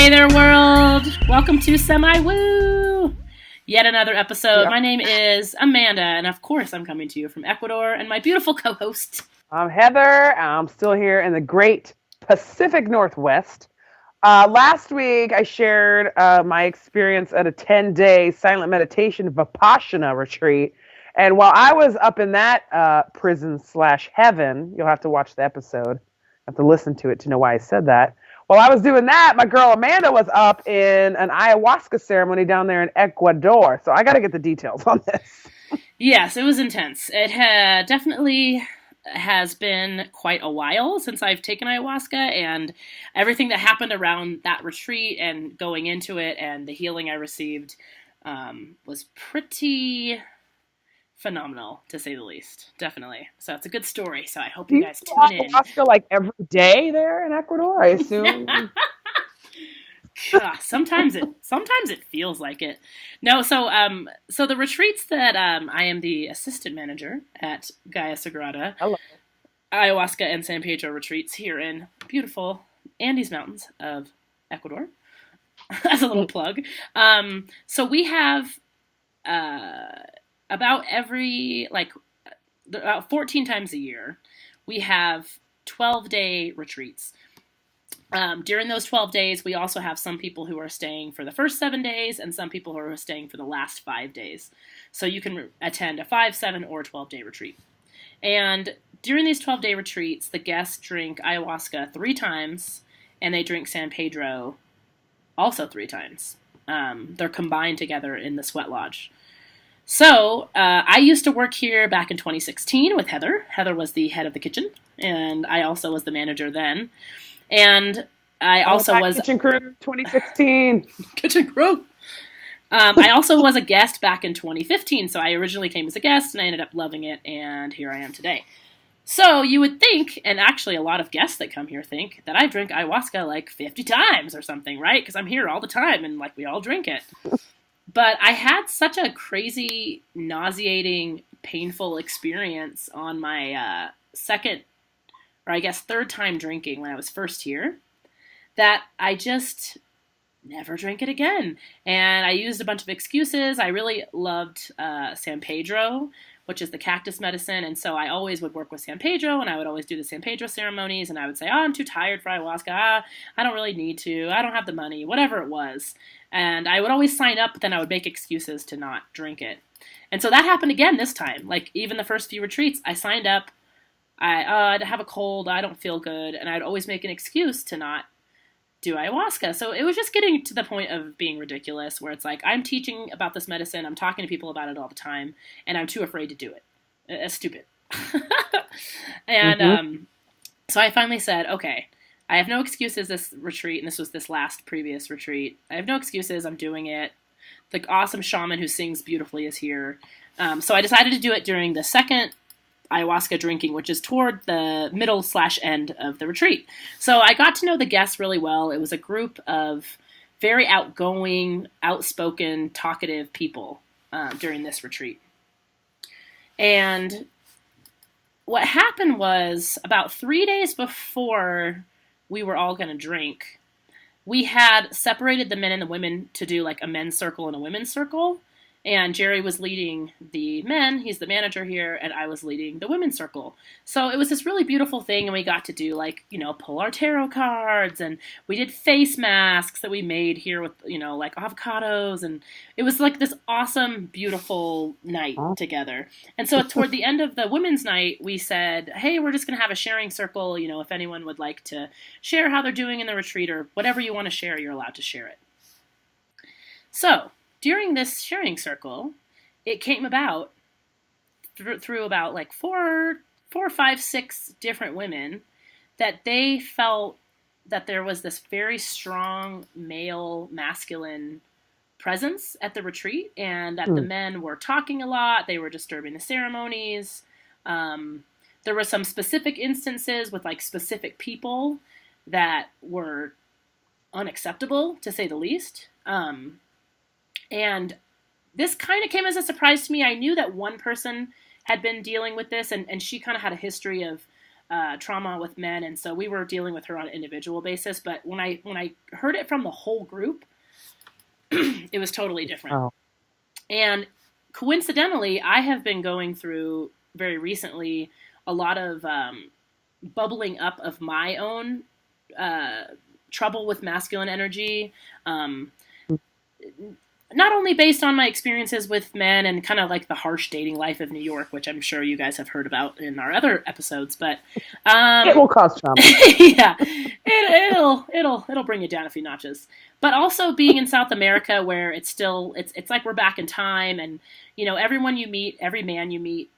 Hey there, world! Welcome to Semi-Woo! Yet another episode. My name is Amanda, and of course I'm coming to you from Ecuador, and my beautiful co-host. I'm Heather. I'm still here in the great Pacific Northwest. Last week, I shared my experience at a 10-day silent meditation Vipassana retreat. And while I was up in that prison/heaven, you'll have to watch the episode, have to listen to it to know why I said that. While I was doing that, my girl Amanda was up in an ayahuasca ceremony down there in Ecuador. So I got to get the details on this. Yes, it was intense. It definitely has been quite a while since I've taken ayahuasca, and everything that happened around that retreat and going into it and the healing I received was pretty phenomenal, to say the least. Definitely. So it's a good story. So I hope you guys tune in. Ayahuasca like every day there in Ecuador, I assume. Sometimes it feels like it. No, so the retreats that I am the assistant manager at Gaia Sagrada, Ayahuasca and San Pedro retreats here in beautiful Andes Mountains of Ecuador. As a little plug. So we have about 14 times a year, we have 12-day retreats. During those 12 days, we also have some people who are staying for the first 7 days and some people who are staying for the last 5 days. So you can attend a 5, 7, or 12-day retreat. And during these 12-day retreats, the guests drink ayahuasca 3 times, and they drink San Pedro also 3 times. They're combined together in the sweat lodge. So I used to work here back in 2016 with Heather. Heather was the head of the kitchen, and I also was the manager then. And I also was kitchen crew 2016 kitchen crew. I also was a guest back in 2015. So I originally came as a guest, and I ended up loving it, and here I am today. So you would think, and actually a lot of guests that come here think, that I drink ayahuasca like 50 times or something, right? Because I'm here all the time, and like we all drink it. But I had such a crazy, nauseating, painful experience on my second, or I guess third time drinking when I was first here, that I just never drank it again. And I used a bunch of excuses. I really loved San Pedro, which is the cactus medicine. And so I always would work with San Pedro, and I would always do the San Pedro ceremonies. And I would say, I'm too tired for ayahuasca. I don't really need to. I don't have the money, whatever it was. And I would always sign up, but then I would make excuses to not drink it. And so that happened again this time. Like even the first few retreats, I signed up. I'd have a cold. I don't feel good. And I'd always make an excuse to not do ayahuasca. So it was just getting to the point of being ridiculous, where it's like, I'm teaching about this medicine. I'm talking to people about it all the time, and I'm too afraid to do it. It's stupid. And so I finally said, okay, I have no excuses this retreat, and this was this last previous retreat. I have no excuses. I'm doing it. The awesome shaman who sings beautifully is here. So I decided to do it during the second ayahuasca drinking, which is toward the middle/end of the retreat. So I got to know the guests really well. It was a group of very outgoing, outspoken, talkative people during this retreat. And what happened was about 3 days before we were all going to drink, we had separated the men and the women to do like a men's circle and a women's circle. And Jerry was leading the men, he's the manager here, and I was leading the women's circle. So it was this really beautiful thing, and we got to do like, pull our tarot cards, and we did face masks that we made here with, like avocados, and it was like this awesome, beautiful night together. And so toward the end of the women's night, we said, hey, we're just going to have a sharing circle, if anyone would like to share how they're doing in the retreat, or whatever you want to share, you're allowed to share it. So during this sharing circle, it came about through about like 4, 5, 6 different women that they felt that there was this very strong male masculine presence at the retreat, and that the men were talking a lot. They were disturbing the ceremonies. There were some specific instances with like specific people that were unacceptable, to say the least. And this kind of came as a surprise to me. I knew that one person had been dealing with this, and she kind of had a history of trauma with men, and so we were dealing with her on an individual basis. But when I heard it from the whole group, it was totally different. Oh. And coincidentally, I have been going through very recently a lot of bubbling up of my own trouble with masculine energy. Not only based on my experiences with men and kind of like the harsh dating life of New York, which I'm sure you guys have heard about in our other episodes, but it will cause trauma. yeah, it'll bring you down a few notches. But also being in South America, where it's like we're back in time, and everyone you meet, every man you meet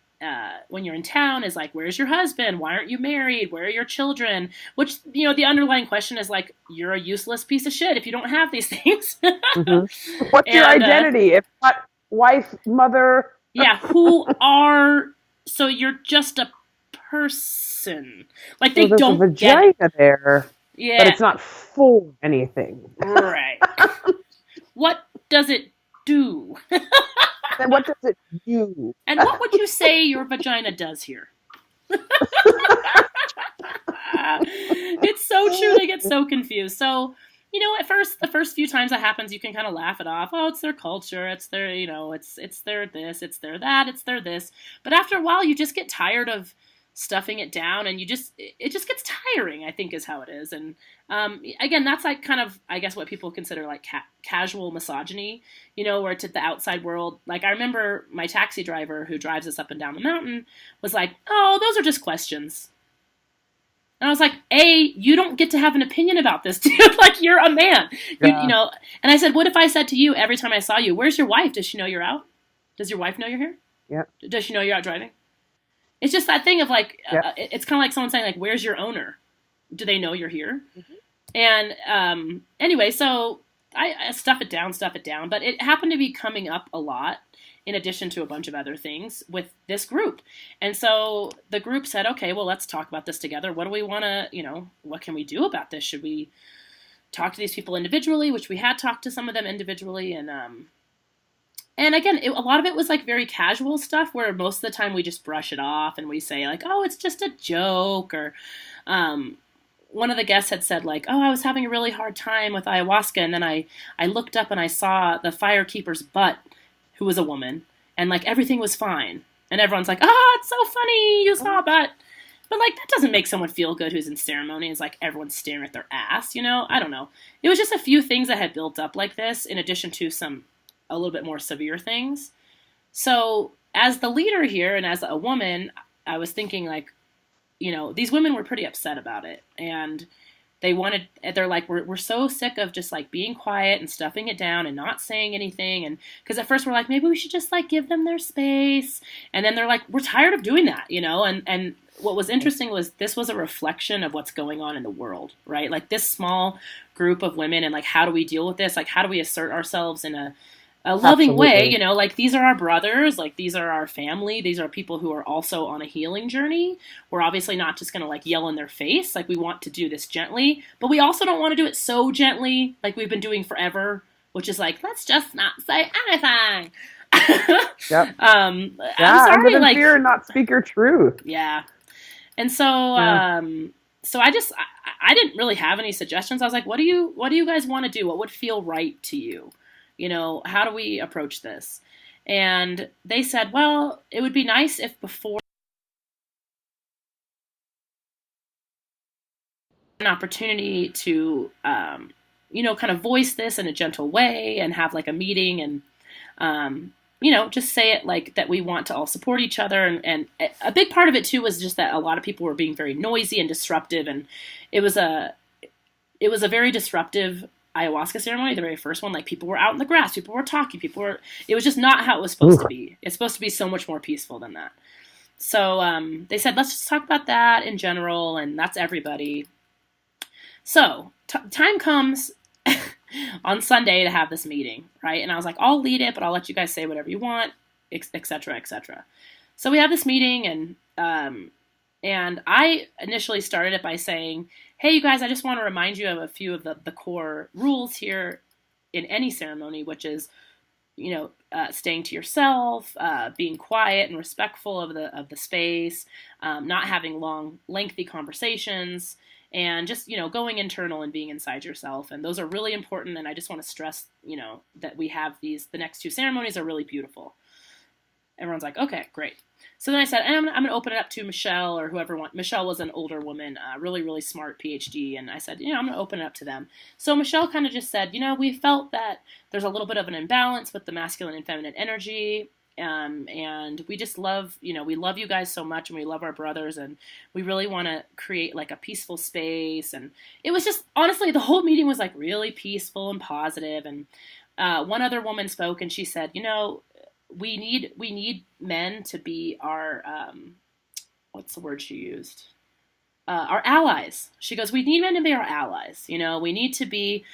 when you're in town is like, where's your husband? Why aren't you married? Where are your children? Which, the underlying question is like, you're a useless piece of shit if you don't have these things. Mm-hmm. What's your identity? If not wife, mother. Yeah, so you're just a person. Like they don't a vagina get it. There. Yeah. But it's not for anything. Right. What does it do? Then what does it do? And what would you say your vagina does here? It's so true. They get so confused. So, at first, the first few times that happens, you can kind of laugh it off. Oh, it's their culture. It's their, it's their this, it's their that, it's their this. But after a while, you just get tired of stuffing it down, and it just gets tiring, I think is how it is. And again, that's like kind of, I guess, what people consider like casual misogyny, where it's at the outside world. Like I remember my taxi driver who drives us up and down the mountain was like, oh, those are just questions. And I was like, you don't get to have an opinion about this, dude. Like, you're a man. Yeah. And I said, what if I said to you every time I saw you, where's your wife? Does she know you're out? Does your wife know you're here? Yeah. Does she know you're out driving? It's just that thing of like, it's kind of like someone saying like, where's your owner? Do they know you're here? Mm-hmm. And anyway, so I stuff it down. But it happened to be coming up a lot in addition to a bunch of other things with this group. And so the group said, okay, well, let's talk about this together. What do we want to, what can we do about this? Should we talk to these people individually, which we had talked to some of them individually. And again, a lot of it was like very casual stuff where most of the time we just brush it off and we say like, oh, it's just a joke. Or one of the guests had said like, oh, I was having a really hard time with ayahuasca. And then I looked up and I saw the firekeeper's butt, who was a woman, and like everything was fine. And everyone's like, oh, it's so funny, you saw a butt. But like that doesn't make someone feel good who's in ceremony. It's like everyone's staring at their ass, I don't know. It was just a few things that had built up like this in addition to some a little bit more severe things. So as the leader here and as a woman, I was thinking like, these women were pretty upset about it. And they're like, we're so sick of just like being quiet and stuffing it down and not saying anything. And because at first we're like, maybe we should just like give them their space. And then they're like, we're tired of doing that, and what was interesting was this was a reflection of what's going on in the world, right? Like this small group of women and like, how do we deal with this? Like, how do we assert ourselves in a loving way, like these are our brothers, like these are our family, these are people who are also on a healing journey. We're obviously not just going to like yell in their face. Like we want to do this gently, but we also don't want to do it so gently like we've been doing forever, which is like, let's just not say anything. Yep. I'm sorry, live in like fear and not speak your truth. Yeah. And so, so I didn't really have any suggestions. I was like, what do you guys want to do? What would feel right to you? How do we approach this? And they said, well, it would be nice if before an opportunity to, kind of voice this in a gentle way and have like a meeting and, just say it like that we want to all support each other. And a big part of it too was just that a lot of people were being very noisy and disruptive. And it was a very disruptive ayahuasca ceremony, the very first one. Like people were out in the grass, people were talking, it was just not how it was supposed to be. It's supposed to be so much more peaceful than that. So they said, let's just talk about that in general, and that's everybody. So time comes on Sunday to have this meeting, right? And I was like, I'll lead it, but I'll let you guys say whatever you want, etc., etc. So we have this meeting, and I initially started it by saying, hey, you guys, I just want to remind you of a few of the core rules here in any ceremony, which is, staying to yourself, being quiet and respectful of the space, not having long, lengthy conversations, and just going internal and being inside yourself. And those are really important. And I just want to stress, that we have the next two ceremonies are really beautiful. Everyone's like, okay, great. So then I said, I'm going to open it up to Michelle or whoever wants. Michelle was an older woman, really, really smart PhD. And I said, I'm going to open it up to them. So Michelle kind of just said, we felt that there's a little bit of an imbalance with the masculine and feminine energy. And we just love, we love you guys so much, and we love our brothers, and we really want to create like a peaceful space. And it was just, honestly, the whole meeting was like really peaceful and positive. And one other woman spoke, and she said, we need men to be our, what's the word she used? Our allies. She goes, we need men to be our allies. We need to be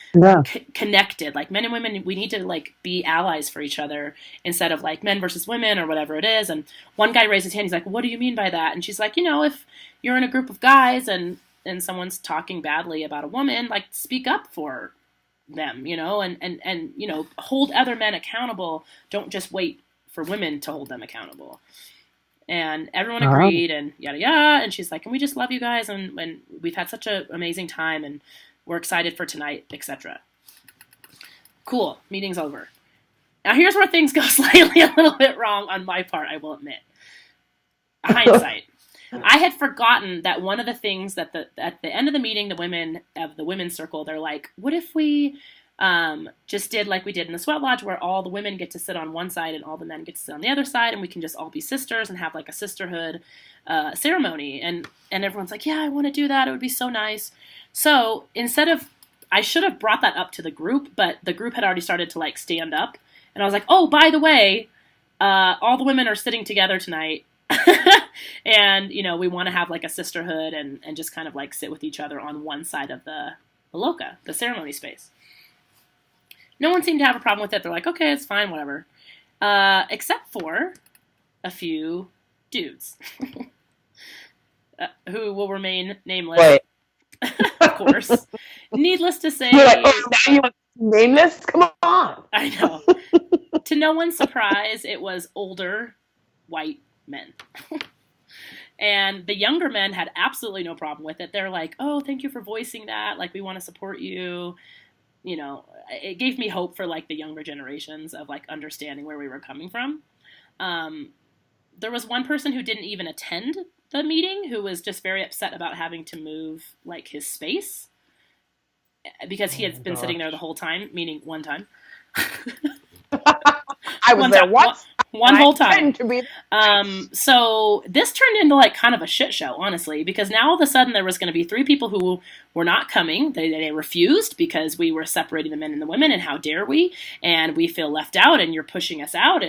connected. Like men and women, we need to like be allies for each other instead of like men versus women or whatever it is. And one guy raised his hand. He's like, what do you mean by that? And she's like, if you're in a group of guys and someone's talking badly about a woman, like speak up for them, and hold other men accountable. Don't just wait for women to hold them accountable. And everyone agreed, and yada yada. And she's like, and we just love you guys, and we've had such an amazing time, and we're excited for tonight, etc. Cool. Meeting's over. Now here's where things go slightly a little bit wrong on my part, I will admit. Hindsight. I had forgotten that one of the things that at the end of the meeting, the women of the women's circle, they're like, what if we just did like we did in the Sweat Lodge, where all the women get to sit on one side and all the men get to sit on the other side, and we can just all be sisters and have like a sisterhood ceremony. And everyone's like, yeah, I want to do that. It would be so nice. So I should have brought that up to the group, but the group had already started to like stand up. And I was like, oh, by the way, all the women are sitting together tonight. And, we want to have like a sisterhood and just kind of like sit with each other on one side of the loka, the ceremony space. No one seemed to have a problem with it. They're like, okay, it's fine, whatever. Except for a few dudes who will remain nameless. Wait. Of course. Needless to say... You're like, oh, now you want nameless? Come on. I know. To no one's surprise, it was older white men. And the younger men had absolutely no problem with it. They're like, oh, thank you for voicing that. Like, we want to support you. It gave me hope for like the younger generations of like understanding where we were coming from. There was one person who didn't even attend the meeting, who was just very upset about having to move like his space because he had been sitting there the whole time, meaning one time. I was there once. One whole time. So this turned into like kind of a shit show, honestly, because now all of a sudden there was going to be 3 people who were not coming. They refused because we were separating the men and the women, and how dare we? And we feel left out, and you're pushing us out,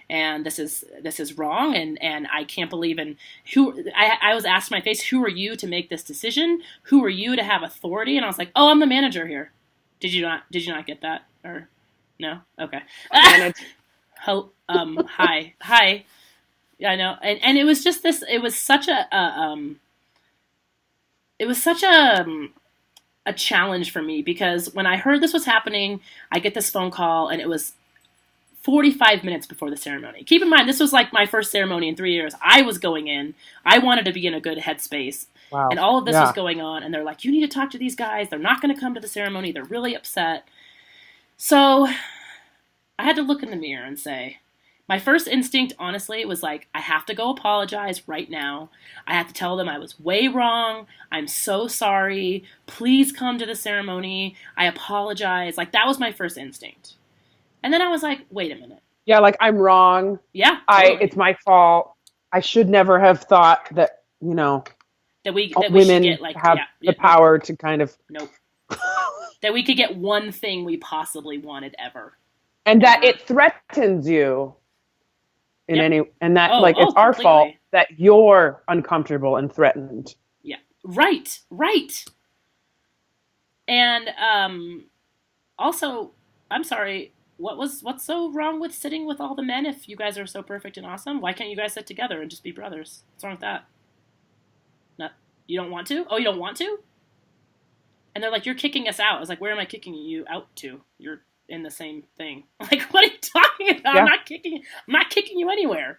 and this is wrong, and I can't believe in who. I was asked in my face, who are you to make this decision? Who are you to have authority? And I was like, oh, I'm the manager here. Did you not get that? Or no? Okay. Hi. Yeah, I know. And it was just this, it was such a challenge for me, because when I heard this was happening, I get this phone call, and it was 45 minutes before the ceremony. Keep in mind, this was like my first ceremony in 3 years. I was going in, I wanted to be in a good headspace. Wow. And all of this was going on, and they're like, you need to talk to these guys. They're not going to come to the ceremony. They're really upset. So I had to look in the mirror and say, my first instinct, honestly, was like, I have to go apologize right now. I have to tell them I was way wrong. I'm so sorry. Please come to the ceremony. I apologize. Like, that was my first instinct. And then I was like, wait a minute. Yeah, like, I'm wrong. Yeah. Totally. It's my fault. I should never have thought that, that we women should get, like, have the power to kind of... Nope. That we could get one thing we possibly wanted ever. And that it threatens you in and that it's our fault that you're uncomfortable and threatened. Yeah. Right. And also, I'm sorry, what's so wrong with sitting with all the men if you guys are so perfect and awesome? Why can't you guys sit together and just be brothers? What's wrong with that? No, you don't want to? Oh, you don't want to? And they're like, you're kicking us out. I was like, where am I kicking you out to? You're in the same thing. Like, what are you talking about? I'm not kicking you anywhere.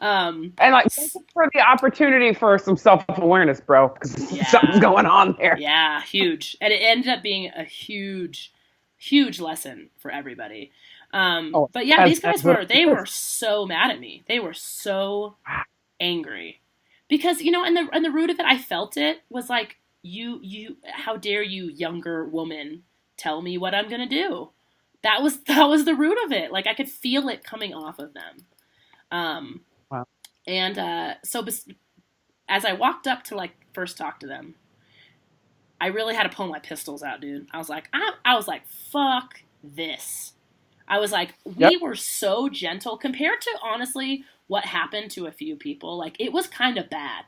And like, for the opportunity for some self-awareness, bro, because something's going on there. Yeah, huge. And it ended up being a huge lesson for everybody. But yeah, these guys were so mad at me. They were so angry because, you know, and the root of it, I felt it was like, you, how dare you, younger woman, tell me what I'm going to do. That was the root of it. Like, I could feel it coming off of them. Wow. And so as I walked up to, like, first talk to them, I really had to pull my pistols out, dude. I was like, fuck this. I was like, we were so gentle compared to, honestly, what happened to a few people. Like, it was kind of bad.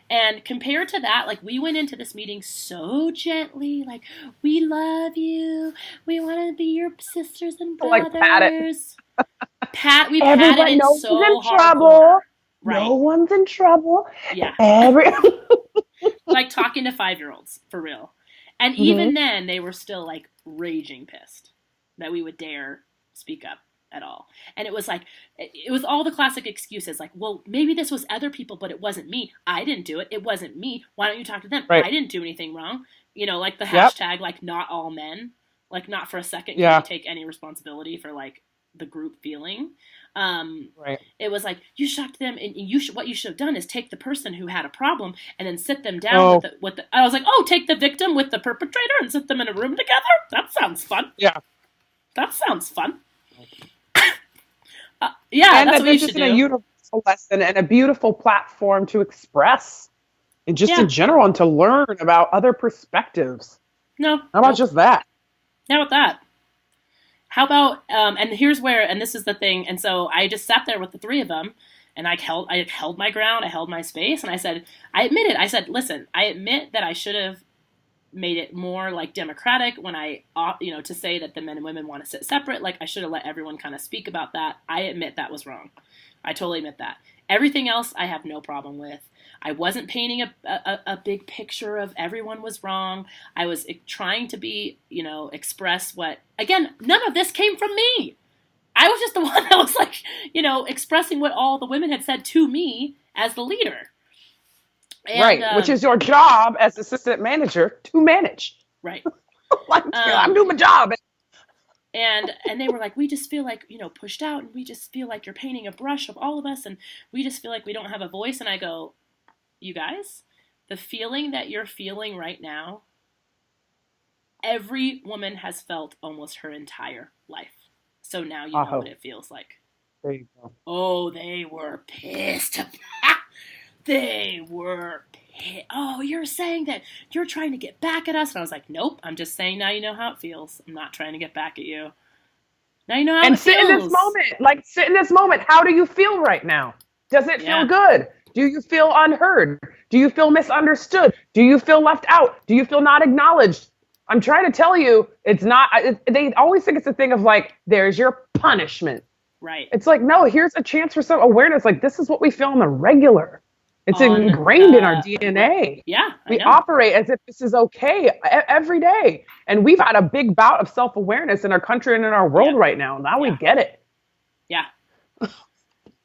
And compared to that, like, we went into this meeting so gently, like, we love you. We want to be your sisters and brothers. Like, pat it. We patted it so hard. Right. No one's in trouble. Yeah. Like talking to 5-year-olds, for real. And even then, they were still, like, raging pissed that we would dare speak up at all. And it was like, it was all the classic excuses, like, well, maybe this was other people, but it wasn't me. I didn't do it. It wasn't me. Why don't you talk to them? Right. I didn't do anything wrong. You know, like the hashtag, like, not all men. Like, not for a second can you take any responsibility for, like, the group feeling. Right. It was like, you should talk to them, and what you should have done is take the person who had a problem and then sit them down with the I was like, take the victim with the perpetrator and sit them in a room together? That sounds fun. Yeah. That sounds fun. And that's what you should do. A universal lesson and a beautiful platform to express, and just in general, and to learn about other perspectives. No. How about just that? How about that? How about, and here's where, and this is the thing, and so I just sat there with the three of them, and I held my ground, I held my space, and I said, listen, I admit that I should have made it more, like, democratic when to say that the men and women want to sit separate. Like, I should have let everyone kind of speak about that. I admit that was wrong. I totally admit that. Everything else I have no problem with. I wasn't painting a big picture of everyone was wrong. I was trying to be, express what, again, none of this came from me. I was just the one that was, like, expressing what all the women had said to me as the leader. And, right, which is your job as assistant manager to manage. Right. Like, I'm doing my job. And they were like, we just feel like, pushed out, and we just feel like you're painting a brush of all of us, and we just feel like we don't have a voice. And I go, you guys, the feeling that you're feeling right now, every woman has felt almost her entire life. So now you know what it feels like. There you go. Oh, they were pissed. They were pissed. Oh, you're saying that you're trying to get back at us? And I was like, nope, I'm just saying now you know how it feels. I'm not trying to get back at you. Now you know how it feels. And sit in this moment. How do you feel right now? Does it feel good? Do you feel unheard? Do you feel misunderstood? Do you feel left out? Do you feel not acknowledged? I'm trying to tell you, it's not, they always think it's a thing of, like, there's your punishment. Right. It's like, no, here's a chance for some awareness. Like, this is what we feel on the regular. It's ingrained in our DNA. Yeah. We operate as if this is okay every day. And we've had a big bout of self-awareness in our country and in our world right now. Now we get it. Yeah.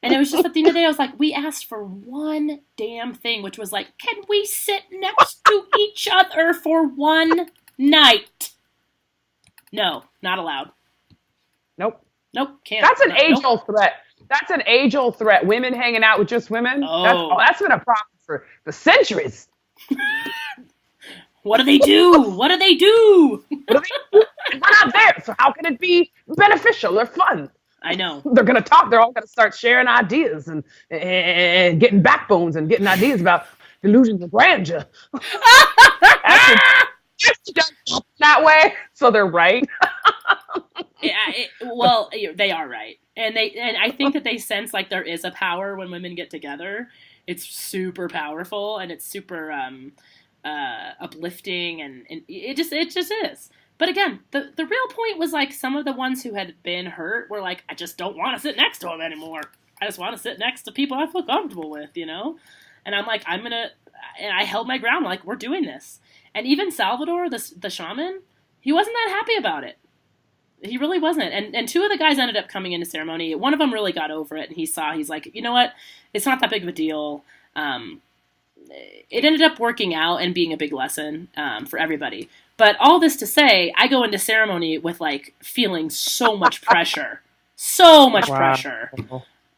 And it was just at the end of the day, I was like, we asked for one damn thing, which was like, can we sit next to each other for one night? No, not allowed. Nope. Can't. That's an age-old threat. That's an age-old threat. Women hanging out with just women. Oh. That's been a problem for centuries. What do they do? We're not there, so how can it be beneficial or fun? I know. They're going to talk. They're all going to start sharing ideas and getting backbones and getting ideas about delusions of grandeur. That way, so they're right. They are right. And I think that they sense like there is a power when women get together. It's super powerful, and it's super uplifting, and it just is. But again, the real point was like some of the ones who had been hurt were like, I just don't want to sit next to them anymore. I just want to sit next to people I feel comfortable with, And I'm like, and I held my ground, like, we're doing this. And even Salvador, the shaman, he wasn't that happy about it. He really wasn't. And two of the guys ended up coming into ceremony. One of them really got over it, and he's like, you know what? It's not that big of a deal. It ended up working out and being a big lesson for everybody. But all this to say, I go into ceremony with like feeling so much pressure. So much pressure.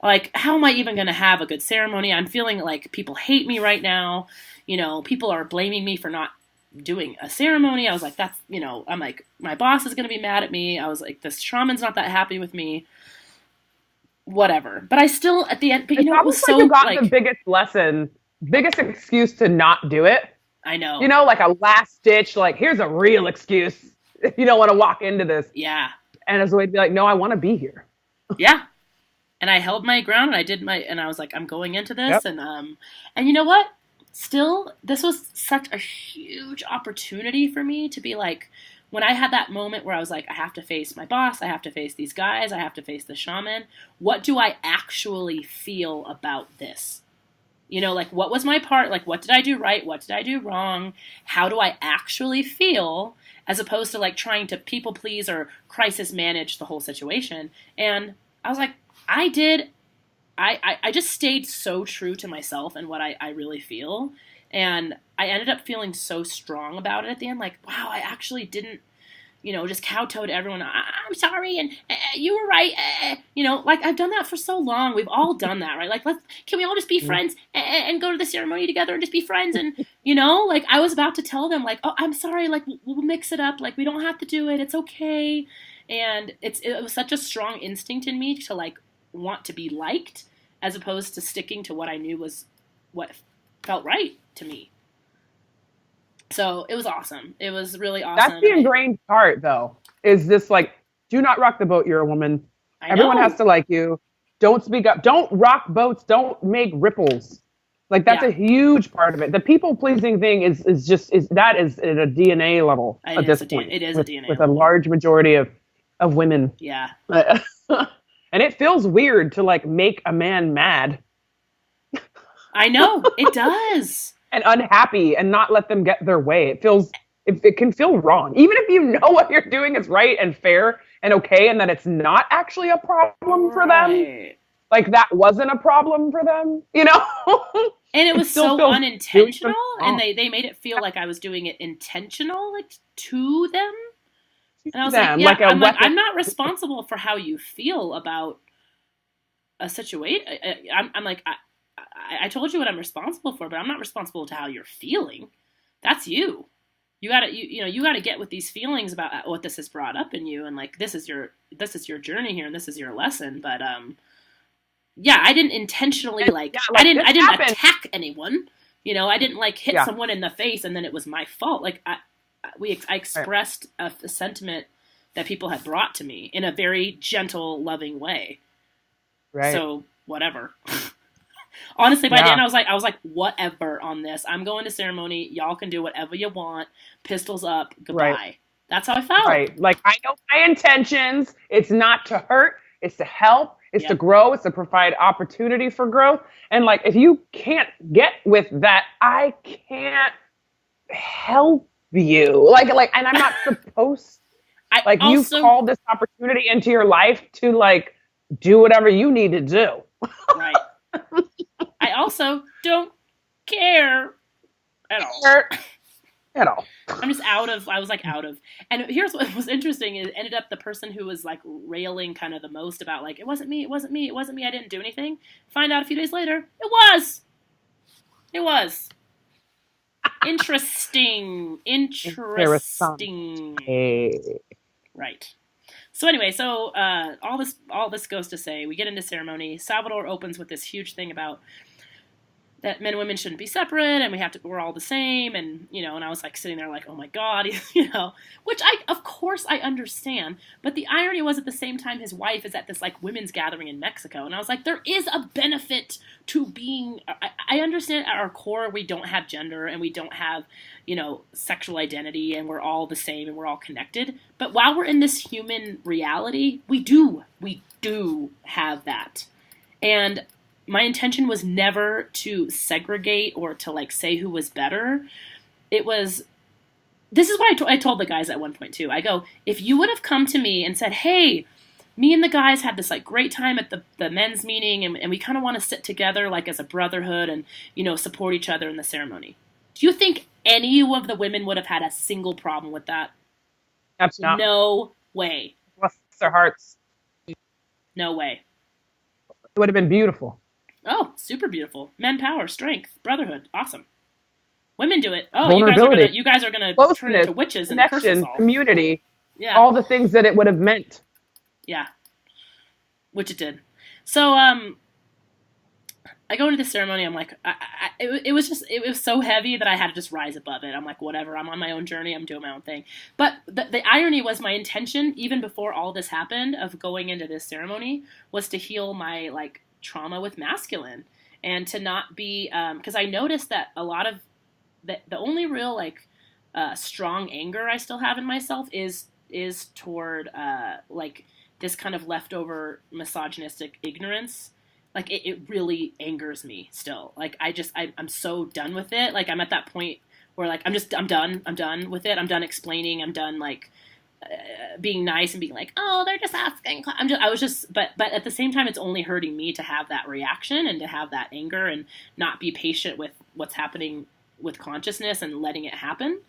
Like, how am I even going to have a good ceremony? I'm feeling like people hate me right now. You know, people are blaming me for not doing a ceremony. I was like, that's, you know, I'm like, my boss is going to be mad at me. I was like, this shaman's not that happy with me. Whatever. But I still, at the end, but you know, it was so, you got like, the biggest lesson, biggest excuse to not do it. I know. You know, like a last ditch, like, here's a real excuse if you don't want to walk into this. Yeah. And as a way to be like, no, I want to be here. Yeah. And I held my ground, and and I was like, I'm going into this. Yep. And you know what? Still, this was such a huge opportunity for me to be like, when I had that moment where I was like, I have to face my boss, I have to face these guys, I have to face the shaman. What do I actually feel about this? You know, like, what was my part? Like, what did I do right? What did I do wrong? How do I actually feel? As opposed to like trying to people please or crisis manage the whole situation. And I was like, I just stayed so true to myself and what I really feel. And I ended up feeling so strong about it at the end. Like, wow, I actually didn't, you know, just kowtow to everyone. I'm sorry, and you were right. You know, like, I've done that for so long. We've all done that, right? Like, can we all just be friends and go to the ceremony together and just be friends? And, you know, like, I was about to tell them, like, oh, I'm sorry, like, we'll mix it up. Like, we don't have to do it. It's okay. And it was such a strong instinct in me to, like, want to be liked, as opposed to sticking to what I knew was what felt right to me. So it was awesome. It was really awesome. That's the ingrained part, though, is this, like, do not rock the boat, you're a woman. Everyone has to like you. Don't speak up. Don't rock boats. Don't make ripples. Like, that's a huge part of it. The people-pleasing thing is that is at a DNA level at this point. It is a DNA with level. A large majority of women. Yeah. And it feels weird to, like, make a man mad. I know. It does. And unhappy and not let them get their way. It can feel wrong. Even if you know what you're doing is right and fair and okay and that it's not actually a problem for them. Like, that wasn't a problem for them, you know? And it was so unintentional. And they made it feel like I was doing it intentional, like, to them. And I was like, yeah, I'm not responsible for how you feel about a situation. I'm like, I told you what I'm responsible for, but I'm not responsible to how you're feeling. That's you. You gotta get with these feelings about what this has brought up in you, and like, this is your journey here, and this is your lesson. But yeah, I didn't intentionally I didn't attack anyone. You know, I didn't like hit someone in the face, and then it was my fault. Like, I expressed a sentiment that people had brought to me in a very gentle, loving way. Right. So whatever. Honestly, by then I was like, whatever on this. I'm going to ceremony. Y'all can do whatever you want. Pistols up. Goodbye. Right. That's how I felt. Right. Like, I know my intentions. It's not to hurt. It's to help. It's to grow. It's to provide opportunity for growth. And like, if you can't get with that, I can't help you. Like, and I'm not supposed. You've called this opportunity into your life to like do whatever you need to do. Right. I also don't care at all. I'm just out of. And here's what was interesting: is ended up the person who was like railing kind of the most about like, it wasn't me, I didn't do anything. Find out a few days later, it was. Interesting. Right. So anyway, all this goes to say, we get into ceremony. Salvador opens with this huge thing about that men and women shouldn't be separate, and we're all the same, and you know, and I was like sitting there like, oh my God, you know, which of course I understand, but the irony was at the same time his wife is at this like women's gathering in Mexico, and I was like, there is a benefit to being. I understand at our core we don't have gender and we don't have, you know, sexual identity, and we're all the same and we're all connected. But while we're in this human reality, we do have that, and my intention was never to segregate or to like say who was better. It was this is what I told the guys at one point too. I go, if you would have come to me and said, hey, me and the guys had this like great time at the men's meeting, and we kind of want to sit together like as a brotherhood and, you know, support each other in the ceremony. Do you think any of the women would have had a single problem with that? Absolutely not. No way. Bless their hearts. No way. It would have been beautiful. Oh, super beautiful. Men power, strength, brotherhood. Awesome. Women do it. Oh, Vulnerability. you guys are gonna Closeness, turn into witches and curse us connection, all. community, Yeah. all the things that it would have meant. Yeah. Which it did. So, I go into the ceremony. I'm like, it was so heavy that I had to just rise above it. I'm like, whatever. I'm on my own journey. I'm doing my own thing. But the irony was, my intention, even before all this happened, of going into this ceremony, was to heal my like trauma with masculine, and to not be, because I noticed that a lot of the only real like strong anger I still have in myself is toward like this kind of leftover misogynistic ignorance. Like it really angers me still. Like I'm so done with it. Like I'm at that point where like I'm done with it. I'm done explaining. I'm done like being nice and being like, oh, they're just asking. But at the same time, it's only hurting me to have that reaction and to have that anger and not be patient with what's happening with consciousness and letting it happen.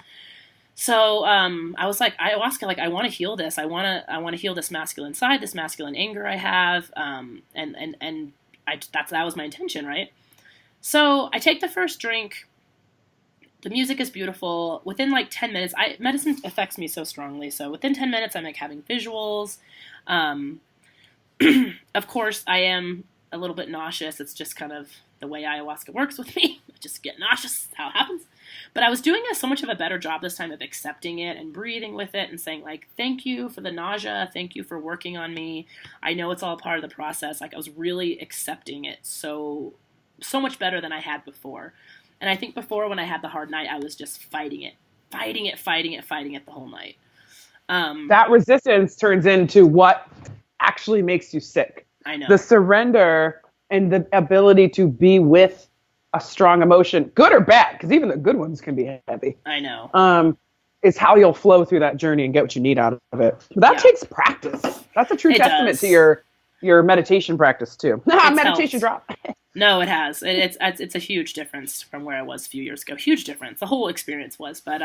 So I was like, ayahuasca, like I want to heal this. I want to heal this masculine side, this masculine anger I have, and that was my intention, right? So I take the first drink. The music is beautiful. Within like 10 minutes, medicine affects me so strongly. So within 10 minutes, I'm like having visuals. Of course, I am a little bit nauseous. It's just kind of the way ayahuasca works with me. I just get nauseous. That's how it happens. But I was doing so much of a better job this time of accepting it and breathing with it and saying like, thank you for the nausea. Thank you for working on me. I know it's all part of the process. Like I was really accepting it so much better than I had before. And I think before, when I had the hard night, I was just fighting it the whole night. That resistance turns into what actually makes you sick. I know. The surrender and the ability to be with a strong emotion, good or bad, because even the good ones can be heavy. I know. Is how you'll flow through that journey and get what you need out of it. But that takes practice. That's a true testament to your meditation practice too. Meditation drop. No, it has. It's a huge difference from where I was a few years ago. Huge difference. The whole experience was. But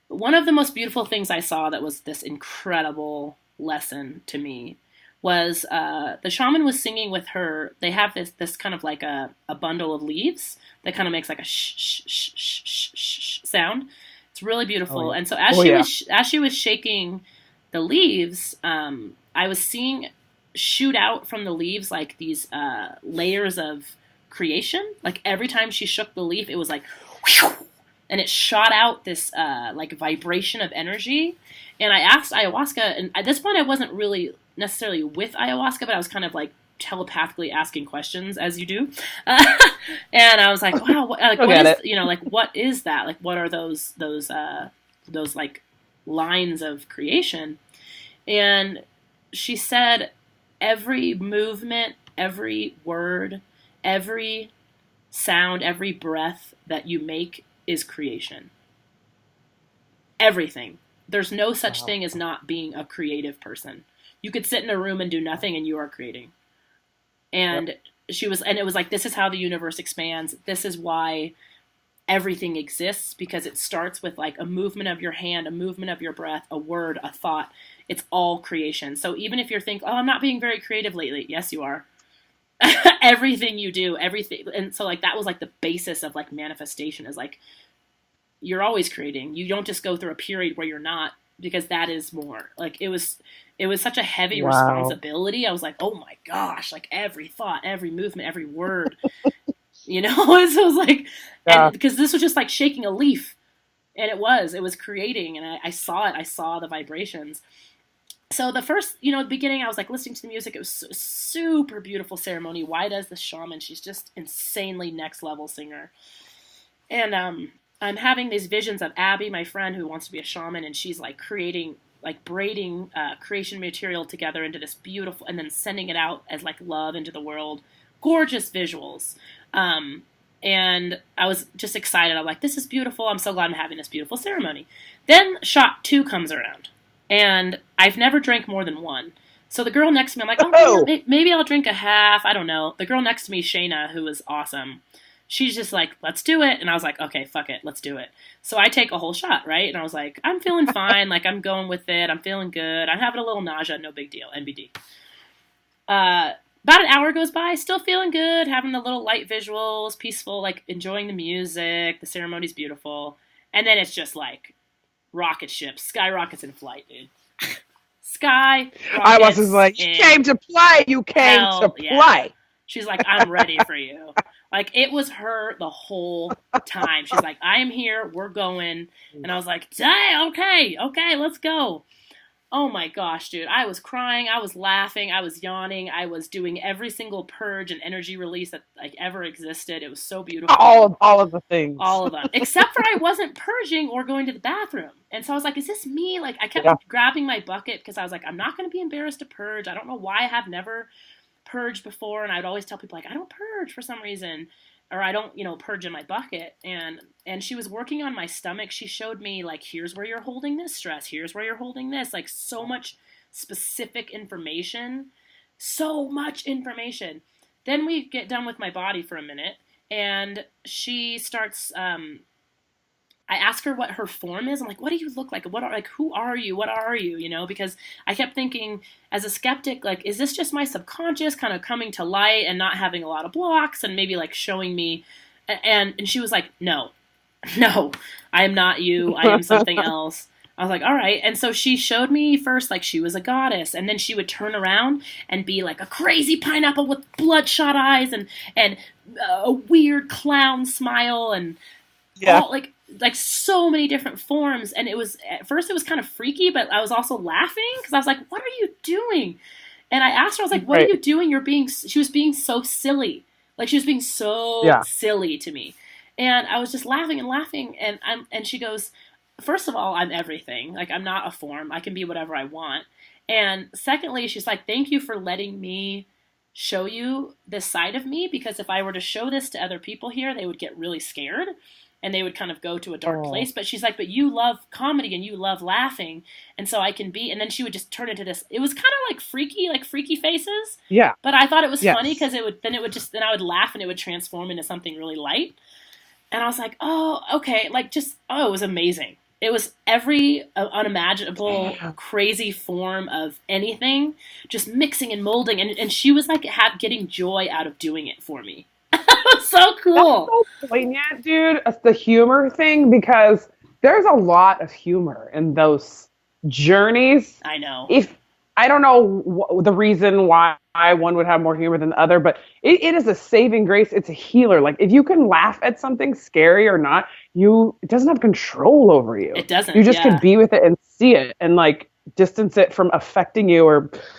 one of the most beautiful things I saw that was this incredible lesson to me was the shaman was singing with her. They have this kind of like a bundle of leaves that kind of makes like a shh, shh, shh, shh, shh, shh sound. It's really beautiful. Oh, yeah. And so as she was shaking the leaves, I was seeing shoot out from the leaves like these layers of creation. Like every time she shook the leaf, it was like whew, and it shot out this like vibration of energy. And I asked ayahuasca, and at this point I wasn't really necessarily with ayahuasca, but I was kind of like telepathically asking questions, as you do. And I was like, wow, what is, you know, like what is that? Like what are those like lines of creation? And she said, every movement, every word, every sound, every breath that you make is creation. Everything. There's no such thing as not being a creative person. You could sit in a room and do nothing and you are creating. And it was like, this is how the universe expands. This is why everything exists, because it starts with like a movement of your hand, a movement of your breath, a word, a thought. It's all creation. So even if you're thinking, oh, I'm not being very creative lately. Yes, you are. Everything you do, everything. And so like, that was like the basis of like manifestation, is like, you're always creating. You don't just go through a period where you're not, because that is more. Like it was such a heavy responsibility. I was like, oh my gosh, like every thought, every movement, every word, you know? So it was like, because this was just like shaking a leaf, and it was creating, and I saw it. I saw the vibrations. So the first, beginning, I was like listening to the music. It was a super beautiful ceremony. Why does the shaman? She's just insanely next level singer. And I'm having these visions of Abby, my friend, who wants to be a shaman, and she's like creating, like braiding creation material together into this beautiful, and then sending it out as like love into the world. Gorgeous visuals. And I was just excited. I'm like, this is beautiful. I'm so glad I'm having this beautiful ceremony. Then shot 2 comes around. And I've never drank more than 1. So the girl next to me, I'm like, oh, maybe I'll drink a half. I don't know. The girl next to me, Shayna, who was awesome, she's just like, let's do it. And I was like, okay, fuck it. Let's do it. So I take a whole shot, right? And I was like, I'm feeling fine. Like, I'm going with it. I'm feeling good. I'm having a little nausea. No big deal. NBD. About an hour goes by, still feeling good, having the little light visuals, peaceful, like enjoying the music. The ceremony's beautiful. And then it's just like rocket ships, skyrockets in flight, dude. Sky. I was just like, you came to play. You came to play. Yeah. She's like, I'm ready for you. Like, it was her the whole time. She's like, I am here. We're going. And I was like, okay, let's go. Oh my gosh, dude. I was crying. I was laughing. I was yawning. I was doing every single purge and energy release that like ever existed. It was so beautiful. All of the things. All of them. Except for I wasn't purging or going to the bathroom. And so I was like, is this me? Like, I kept grabbing my bucket because I was like, I'm not going to be embarrassed to purge. I don't know why I have never purged before. And I'd always tell people, like, I don't purge for some reason. Or I don't, purge in my bucket. And she was working on my stomach. She showed me, like, here's where you're holding this stress. Here's where you're holding this. Like, so much specific information. So much information. Then we get done with my body for a minute. And she starts, I ask her what her form is. I'm like, what do you look like? Who are you? What are you? Because I kept thinking as a skeptic, like, is this just my subconscious kind of coming to light and not having a lot of blocks and maybe like showing me? And she was like, no, I am not you. I am something else. I was like, all right. And so she showed me first, like, she was a goddess. And then she would turn around and be like a crazy pineapple with bloodshot eyes and a weird clown smile and all, like so many different forms. And it was, at first it was kind of freaky, but I was also laughing because I was like, what are you doing? And I asked her, I was like, what are you doing? She was being so silly. Like, she was being so silly to me. And I was just laughing and laughing. And she goes, first of all, I'm everything. Like, I'm not a form. I can be whatever I want. And secondly, she's like, thank you for letting me show you this side of me, because if I were to show this to other people here, they would get really scared and they would kind of go to a dark place. But she's like, but you love comedy and you love laughing. And so I can be, and then she would just turn into this. It was kind of like freaky faces. Yeah. But I thought it was funny because then I would laugh and it would transform into something really light. And I was like, oh, okay. Like, it was amazing. It was every unimaginable, crazy form of anything, just mixing and molding. And she was like getting joy out of doing it for me. It was so cool. That's so poignant, dude. It's the humor thing, because there's a lot of humor in those journeys. I know. I don't know the reason why one would have more humor than the other, but it is a saving grace. It's a healer. Like, if you can laugh at something scary or not, it doesn't have control over you. It doesn't. You just can be with it and see it and like distance it from affecting you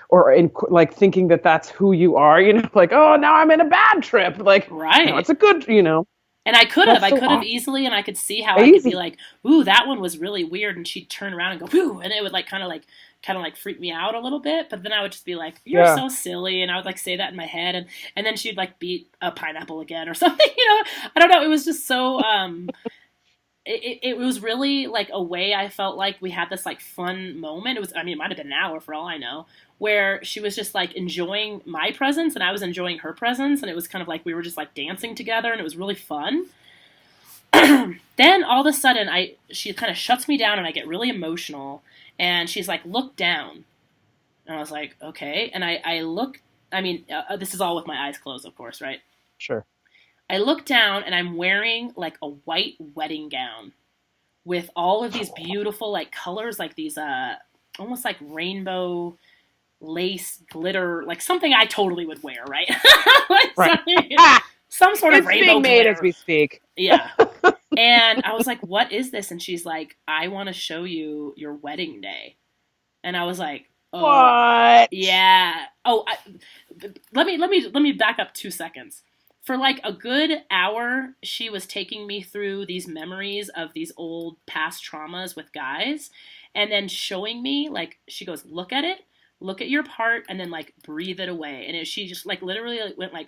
or in, like, thinking that that's who you are. Like, oh, now I'm in a bad trip. Like, right. It's a good. And I could have easily, and I could see how I could be like, ooh, that one was really weird, and she'd turn around and go, ooh, and it would like kind of freak me out a little bit, but then I would just be like, you're so silly, and I would like say that in my head, and then she'd like beat a pineapple again or something, I don't know, it was just so, it was really like a way I felt like we had this like fun moment. It might have been an hour for all I know, where she was just like enjoying my presence and I was enjoying her presence, and it was kind of like we were just like dancing together, and it was really fun. Then all of a sudden she kind of shuts me down and I get really emotional, and she's like, look down. And I was like, okay. And I look, this is all with my eyes closed, of course, right? Sure. I look down and I'm wearing like a white wedding gown with all of these beautiful like colors, like these almost like rainbow lace glitter, like something I totally would wear, right? Like right. Some sort of rainbow being made glitter. As we speak. Yeah. And I was like, what is this? And she's like, I want to show you your wedding day. And I was like, oh, what? Yeah. Oh, let me back up 2 seconds. For like a good hour, she was taking me through these memories of these old past traumas with guys, and then showing me, like, she goes, look at it, look at your part, and then like breathe it away. And she just like literally went like,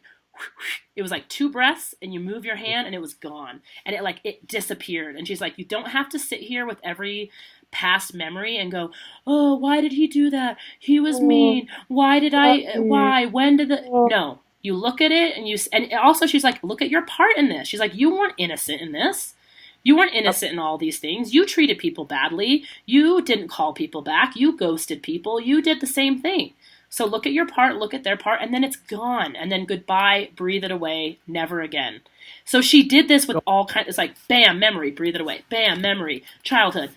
it was like 2 breaths, and you move your hand and it was gone, and it disappeared. And she's like, you don't have to sit here with every past memory and go, oh, why did he do that? He was mean. Why, when did no, you look at it, and also she's like, look at your part in this. She's like, you weren't innocent in this. You weren't innocent in all these things. You treated people badly. You didn't call people back. You ghosted people. You did the same thing. So look at your part, look at their part, and then it's gone. And then goodbye, breathe it away, never again. So she did this with all kinds. It's like, bam, memory, breathe it away. Bam, memory, childhood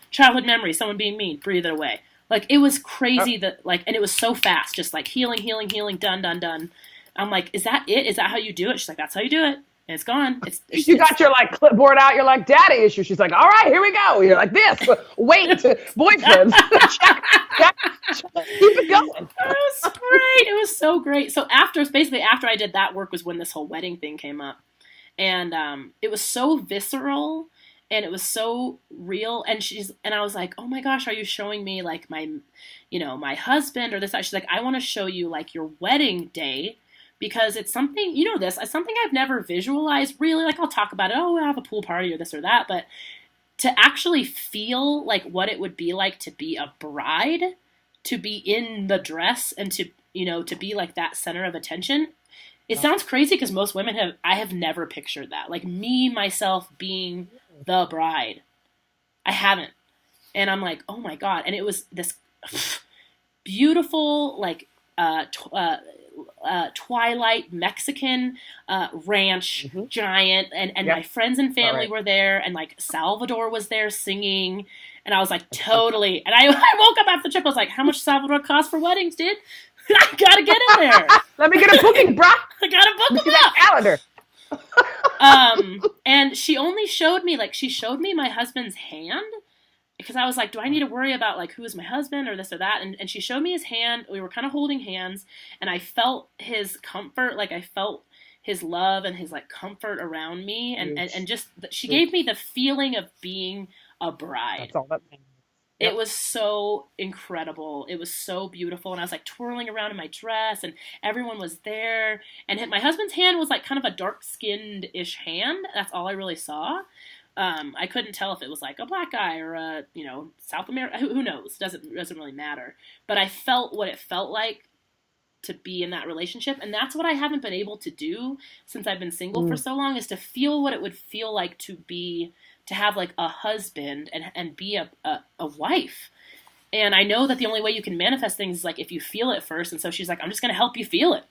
memory, someone being mean, breathe it away. Like, it was crazy and it was so fast, just like healing, done. I'm like, is that it? Is that how you do it? She's like, that's how you do it. And it's gone. You got your like clipboard out. You're like, daddy issue. She's like, all right, here we go. You're like this. Wait, boyfriends. Keep it going. It was great. It was so great. So after I did that work was when this whole wedding thing came up, and it was so visceral and it was so real. And I was like, oh my gosh, are you showing me like my husband or this? She's like, I want to show you like your wedding day. Because it's something, it's something I've never visualized really. Like, I'll talk about it, I have a pool party or this or that. But to actually feel like what it would be like to be a bride, to be in the dress, and to be like that center of attention. It sounds crazy because most women I have never pictured that. Like, me, myself being the bride. I haven't. And I'm like, oh my God. And it was this beautiful, like, Twilight Mexican ranch giant, and my friends and family were there, and like Salvador was there singing, and I was like, totally. And I woke up after the trip, I was like, how much Salvador cost for weddings, dude? I gotta get in there. Let me get a booking, bro. I gotta book them up. Calendar. And she showed me my husband's hand. Because I was like, do I need to worry about like who is my husband or this or that? And she showed me his hand. We were kind of holding hands, and I felt his comfort. Like, I felt his love and his like comfort around me, and just she gave me the feeling of being a bride. That's all that means. It was so incredible. It was so beautiful, and I was like twirling around in my dress, and everyone was there. And my husband's hand was like kind of a dark-skinned-ish hand. That's all I really saw. I couldn't tell if it was like a black guy or a, South America. Who knows? Doesn't really matter. But I felt what it felt like to be in that relationship, and that's what I haven't been able to do since I've been single for so long, is to feel what it would feel like to have like a husband and be a wife. And I know that the only way you can manifest things is like if you feel it first. And so she's like, I'm just going to help you feel it.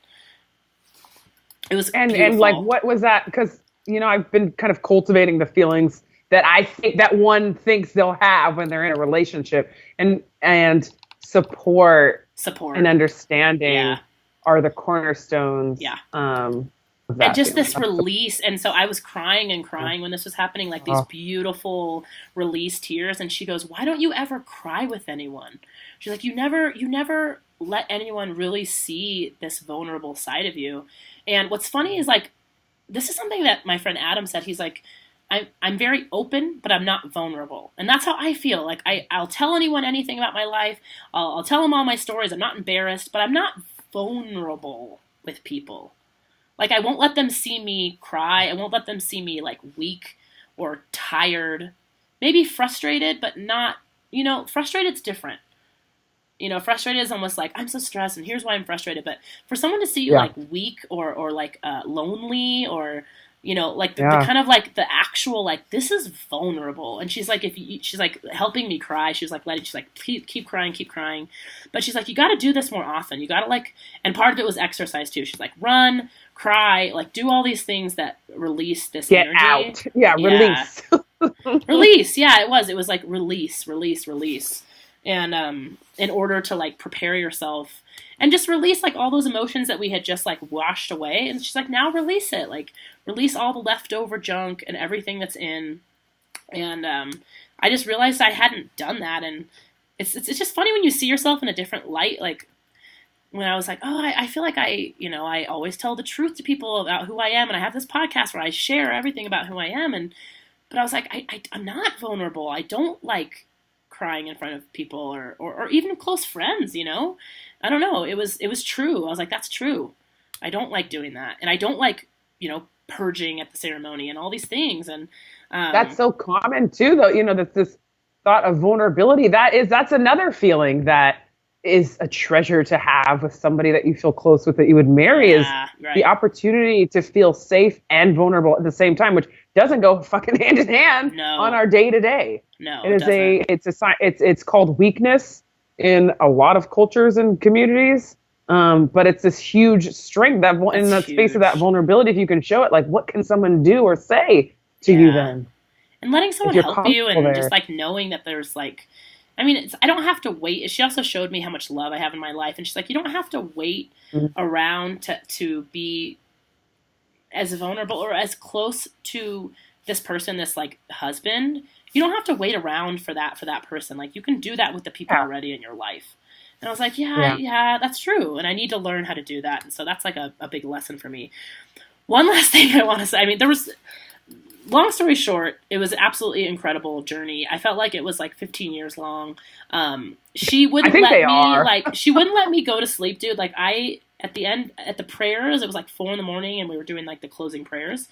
It was beautiful. And like, what was that? Because I've been kind of cultivating the feelings that I think that one thinks they'll have when they're in a relationship, and support and understanding are the cornerstones. Yeah. And just this release. And so I was crying when this was happening, like these beautiful release tears. And she goes, why don't you ever cry with anyone? She's like, you never let anyone really see this vulnerable side of you. And what's funny is like, this is something that my friend Adam said. He's like, I'm very open, but I'm not vulnerable. And that's how I feel. Like, I'll tell anyone anything about my life. I'll tell them all my stories. I'm not embarrassed, but I'm not vulnerable with people. Like, I won't let them see me cry. I won't let them see me, like, weak or tired. Maybe frustrated, but not, frustrated's different. Frustrated is almost like, I'm so stressed and here's why I'm frustrated. But for someone to see you like weak or like lonely or, like the kind of like the actual, like, this is vulnerable. And she's like, she's like helping me cry. She's like, keep crying. But she's like, you got to do this more often. You got to like, and part of it was exercise too. She's like, run, cry, like do all these things that release this Get energy. Out. Yeah. Release. Release. Yeah, it was like release. And in order to like prepare yourself and just release like all those emotions that we had just like washed away. And she's like, now release it, like release all the leftover junk and everything that's in. And I just realized I hadn't done that. And it's just funny when you see yourself in a different light. Like when I was like, oh, I feel like I always tell the truth to people about who I am. And I have this podcast where I share everything about who I am. But I was like, I'm not vulnerable. I don't like crying in front of people or even close friends, I don't know. It was true. I was like, that's true. I don't like doing that. And I don't like, purging at the ceremony and all these things. And That's so common too, though. That's this thought of vulnerability. That's another feeling that is a treasure to have with somebody that you feel close with, that you would marry, is right. the opportunity to feel safe and vulnerable at the same time, which doesn't go fucking hand in hand on our day to day. No, it's called weakness in a lot of cultures and communities. But it's this huge strength that in that space of that vulnerability, if you can show it, like, what can someone do or say to you then? And letting someone help you, and just like knowing that there's like, I don't have to wait. She also showed me how much love I have in my life. And she's like, you don't have to wait around to be as vulnerable or as close to this person, this like husband. You don't have to wait around for that person. Like, you can do that with the people already in your life. And I was like, yeah, that's true. And I need to learn how to do that. And so that's like a big lesson for me. One last thing I want to say. Long story short, it was an absolutely incredible journey. I felt like it was like 15 years long. She wouldn't she wouldn't let me go to sleep, dude. Like, at the prayers, it was like 4 a.m. and we were doing like the closing prayers.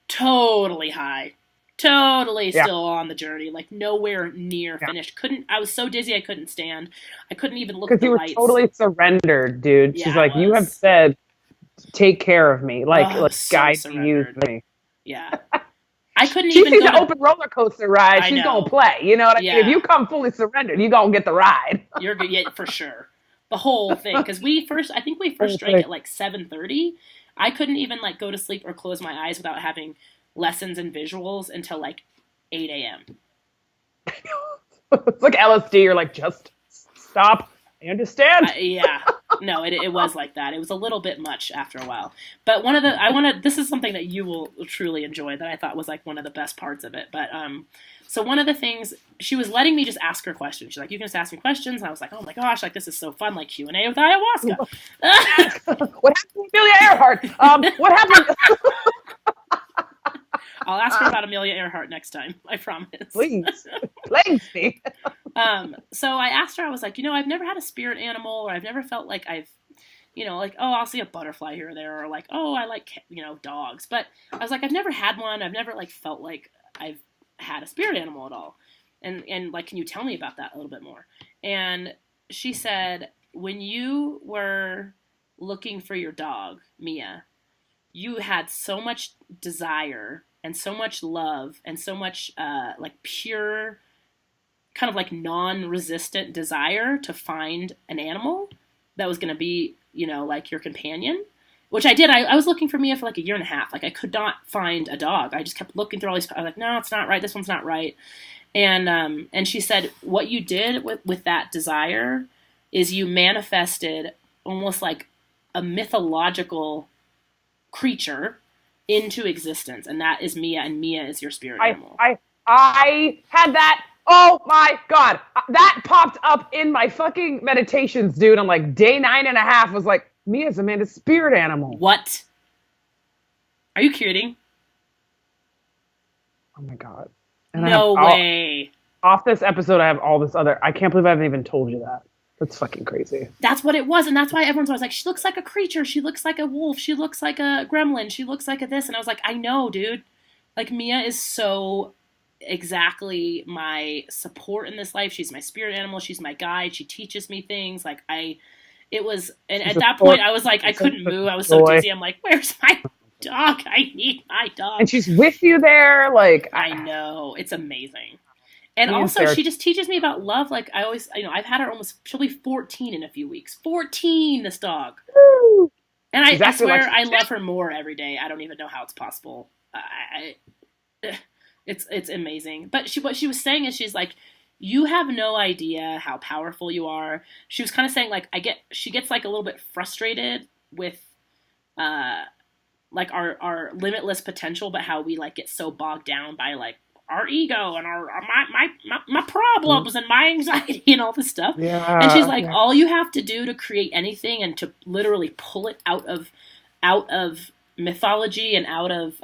Totally high. Totally still on the journey, like nowhere near finished. I was so dizzy I couldn't stand. I couldn't even look at the lights. Because you were totally surrendered, dude. She's like, you have said, take care of me. Like guide me, use me. Yeah. I couldn't she even sees an open roller coaster ride. She's going to play. You know what I mean? If you come fully surrendered, you're going to get the ride. You're good. Yeah, for sure. The whole thing. Because we first drank at like 7:30. I couldn't even like go to sleep or close my eyes without having lessons and visuals until like 8 a.m. It's like LSD. You're like, just stop. I understand. No, it was like that. It was a little bit much after a while. But this is something that you will truly enjoy, that I thought was like one of the best parts of it. But so one of the things, she was letting me just ask her questions. She's like, you can just ask me questions. And I was like, oh my gosh, like this is so fun, like Q&A with ayahuasca. What happened to Amelia Earhart? What happened? I'll ask her about Amelia Earhart next time. I promise. Please. Me. So I asked her, I was like, I've never had a spirit animal, or I've never felt like I've, like, oh, I'll see a butterfly here or there, or like, oh, I like, dogs. But I was like, I've never had one. I've never like felt like I've had a spirit animal at all. And like, can you tell me about that a little bit more? And she said, when you were looking for your dog, Mia, you had so much desire and so much love and so much like pure, kind of like non-resistant desire to find an animal that was going to be, like your companion, which I did. I was looking for Mia for like 1.5 years. Like, I could not find a dog. I just kept looking through all these. I was like, no, it's not right. This one's not right. And she said, what you did with that desire is you manifested almost like a mythological creature into existence, and that is Mia, and Mia is your spirit animal. I had that. Oh my God, that popped up in my fucking meditations, dude. I'm like, day 9.5 was like, Mia's Amanda's spirit animal. What? Are you kidding? Oh my God. And no way. Off this episode, I have all this other. I can't believe I haven't even told you that. That's fucking crazy. That's what it was, and that's why everyone's always like, she looks like a creature, she looks like a wolf, she looks like a gremlin, she looks like a this, and I was like, I know, dude. Like, Mia is so exactly my support in this life. She's my spirit animal, she's my guide, she teaches me things. Like, at that point, I was like, I couldn't move, I was so dizzy, I'm like, where's my dog? I need my dog. And she's with you there, like... I know, it's amazing. And also, she just teaches me about love. Like, I always, I've had her she'll be 14 in a few weeks. 14, this dog. Woo! And I swear, I love her more every day. I don't even know how it's possible. It's amazing. But what she was saying is, she's like, you have no idea how powerful you are. She was kind of saying, like, she gets like a little bit frustrated with, like our limitless potential, but how we like get so bogged down by like our ego and my problems and my anxiety and all this stuff. Yeah, and she's like, all you have to do to create anything and to literally pull it out of mythology and out of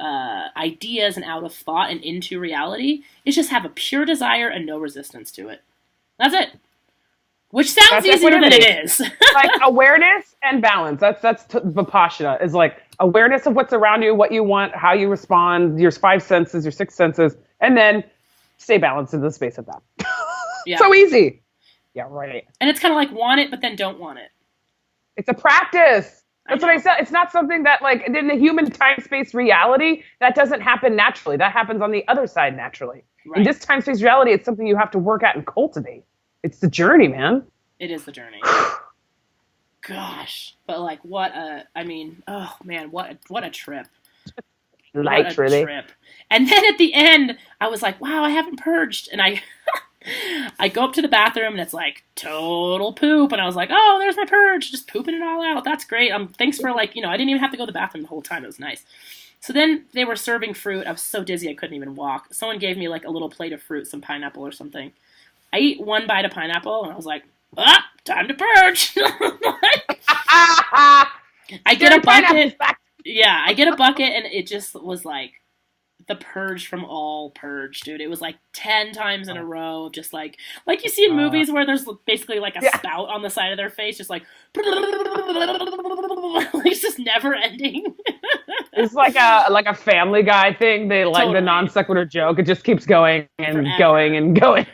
ideas and out of thought and into reality is just have a pure desire and no resistance to it. That's it. Which sounds easier than it is. Like awareness and balance. That's Vipassana is like awareness of what's around you, what you want, how you respond, your five senses, your six senses, and then stay balanced in the space of that. Yeah. So easy. Yeah, right. And it's kind of like want it, but then don't want it. It's a practice. That's what I said. It's not something that, like, in the human time-space reality, that doesn't happen naturally. That happens on the other side naturally. Right. In this time-space reality, it's something you have to work at and cultivate. It's the journey, man. It is the journey. Gosh. But, like, oh, man, what a trip. What a trip. And then at the end, I was like, wow, I haven't purged. And I go up to the bathroom and it's like total poop. And I was like, oh, there's my purge. Just pooping it all out. That's great. Thanks for I didn't even have to go to the bathroom the whole time. It was nice. So then they were serving fruit. I was so dizzy I couldn't even walk. Someone gave me like a little plate of fruit, some pineapple or something. I eat one bite of pineapple and I was like, time to purge. I get a bucket. Yeah, I get a bucket and it just was like the purge from all purge, dude. It was like 10 times in a row of just like you see in movies where there's basically like a spout on the side of their face, just like it's just never ending. It's like a Family Guy thing. They like the non sequitur joke. It just keeps going and forever. Going and going.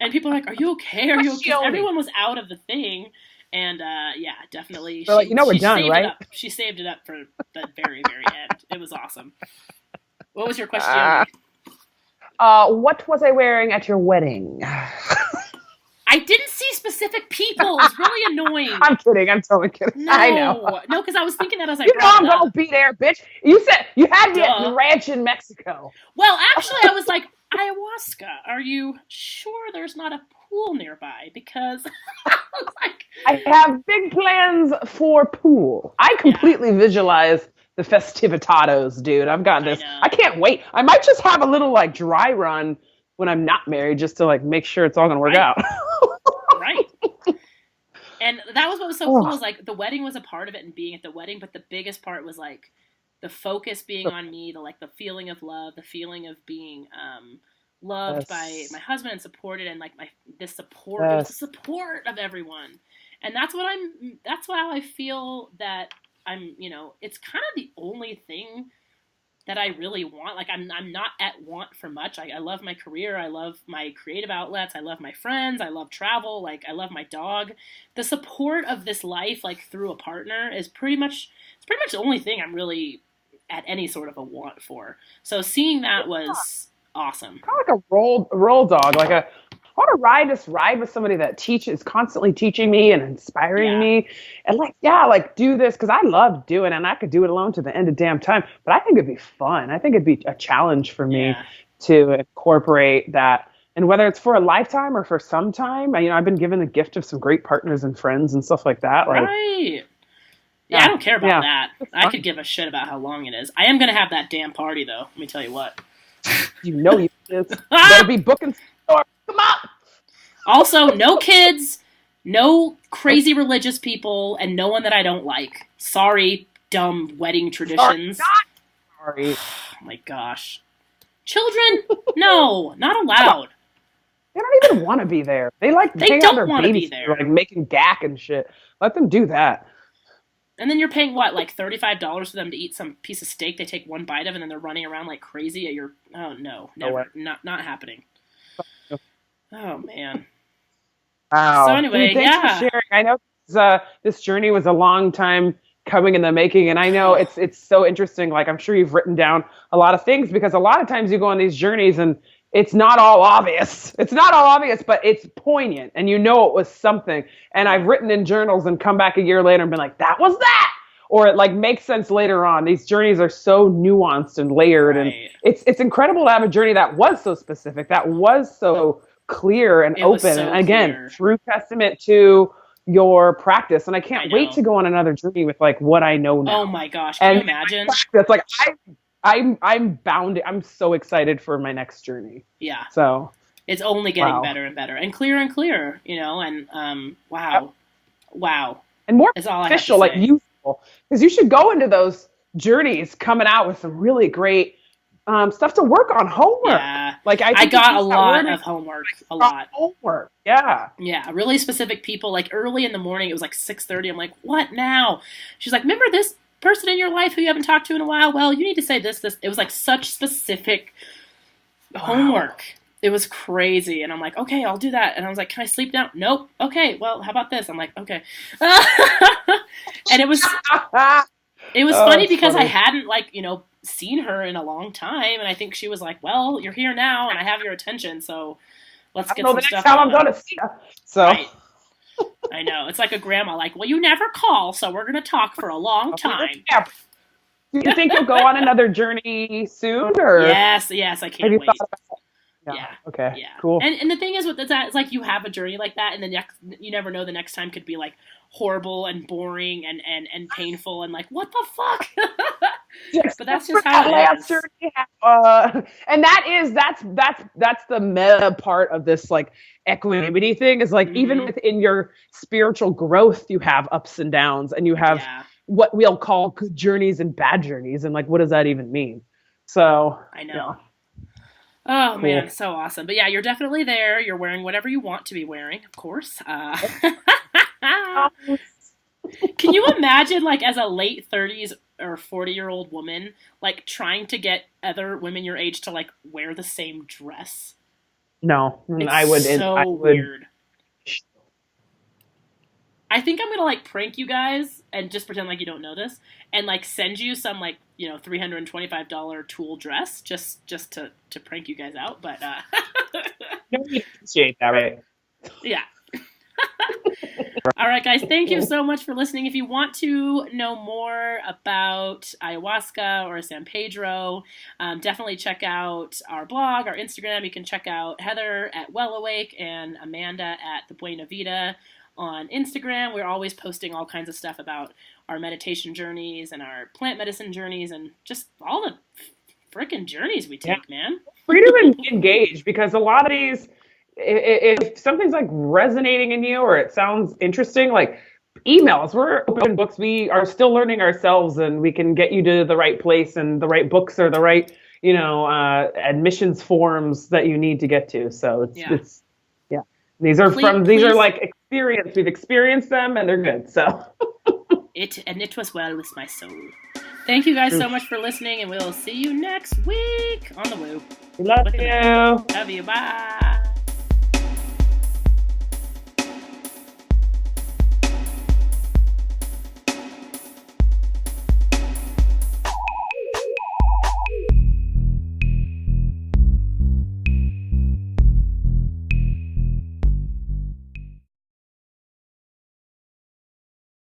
And people are like, "Are you okay? Are you okay?" Everyone was out of the thing. And, yeah, definitely. So, we're done, right? She saved it up for the very, very end. It was awesome. What was your question? What was I wearing at your wedding? I didn't see specific people. It was really annoying. I'm kidding. I'm totally kidding. No. I know. No, because I was thinking that as I I'm going to be there, bitch. You said you had me at the ranch in Mexico. Well, actually, I was like, Ayahuasca, are you sure there's not a pool nearby? Because I have big plans for pool. I completely visualize the festivitados, dude. I've got this. I can't wait. I might just have a little like dry run when I'm not married just to like make sure it's all going to work out. Right. And that was what was so cool is like the wedding was a part of it and being at the wedding, but the biggest part was like the focus being on me, the feeling of love, the feeling of being loved by my husband and supported, and like the support of everyone. And that's why I feel that I'm, it's kind of the only thing that I really want. Like I'm not at want for much. I love my career. I love my creative outlets. I love my friends. I love travel. Like I love my dog. The support of this life, like through a partner, is pretty much the only thing I'm really at any sort of a want for. So seeing that was awesome. Kind of like a roll dog. Like I want to ride with somebody that is constantly teaching me and inspiring me, and do this because I love doing it, and I could do it alone to the end of damn time. But I think it'd be fun. I think it'd be a challenge for me to incorporate that, and whether it's for a lifetime or for some time. I've been given the gift of some great partners and friends and stuff like that. Right. Yeah, I don't care about that. I could give a shit about how long it is. I am gonna have that damn party though. Let me tell you what. You better be booking store. Come on. Also, no kids, no crazy religious people, and no one that I don't like. Sorry, dumb wedding traditions. Sorry. Oh my gosh. Children? No, not allowed. They don't even want to be there. They don't want to be there. Like making gack and shit. Let them do that. And then you're paying what, like $35 for them to eat some piece of steak they take one bite of, and then they're running around like crazy at your. Oh no, never, not happening. Oh man. Wow. So anyway, thanks for sharing. I know this journey was a long time coming in the making, and I know it's so interesting. Like I'm sure you've written down a lot of things because a lot of times you go on these journeys and it's not all obvious. It's not all obvious, but it's poignant, and it was something. And I've written in journals and come back a year later and been like, that was that! Or it like makes sense later on. These journeys are so nuanced and layered, and it's incredible to have a journey that was so specific, that was so clear and open. And again, true testament to your practice. And I can't wait to go on another journey with like what I know now. Oh my gosh, can you imagine? That's like I'm bound. I'm so excited for my next journey. Yeah. So it's only getting better and better and clearer, and wow. And more official, like useful, because you should go into those journeys coming out with some really great stuff to work on, homework. Yeah. Like I got a lot of homework. A lot. Homework. Yeah. Yeah. Really specific people. Like early in the morning, it was like 6:30. I'm like, what now? She's like, remember this person in your life who you haven't talked to in a while? Well, you need to say this. It was like such specific homework. It was crazy. And I'm like, okay, I'll do that. And I was like, can I sleep now? Nope. Okay, well, how about this? I'm like, okay. And it was funny because I hadn't, like, you know, seen her in a long time. And I think she was like, well, you're here now and I have your attention. So let's get some stuff. Next time I'm going to see you. So. Right. I know. It's like a grandma, like, well, you never call, so we're going to talk for a long time. Do you think you'll go on another journey soon? Or? Yes, I can't wait. Yeah. Okay. Yeah. Cool. And the thing is with that, it's like you have a journey like that, and you never know, the next time could be like horrible and boring and painful and like, what the fuck? Yes, but that's just how it is. Journey, and that's the meta part of this like equanimity thing is like even within your spiritual growth, you have ups and downs, and you have what we'll call good journeys and bad journeys, and like what does that even mean? So I know. Oh, cool. Man, so awesome. But yeah, you're definitely there. You're wearing whatever you want to be wearing, of course. Can you imagine, like, as a late 30s or 40-year-old woman, like, trying to get other women your age to, like, wear the same dress? No, I would. Weird. I think I'm gonna like prank you guys and just pretend like you don't know this, and like send you some like, you know, $325 tulle dress just to prank you guys out. But you appreciate that, right? Yeah. All right, guys. Thank you so much for listening. If you want to know more about ayahuasca or San Pedro, definitely check out our blog, our Instagram. You can check out Heather at Well Awake and Amanda at The Buena Vida on Instagram. We're always posting all kinds of stuff about our meditation journeys and our plant medicine journeys and just all the freaking journeys we take, man. Freedom and engage, because a lot of these, if something's like resonating in you or it sounds interesting, like emails, we're open books. We are still learning ourselves, and we can get you to the right place and the right books or the right, you know, admissions forms that you need to get to. So it's these are these are like experience. We've experienced them and they're good. So it was well with my soul. Thank you guys so much for listening, and we'll see you next week on the Woo. Love you. Love you. Bye.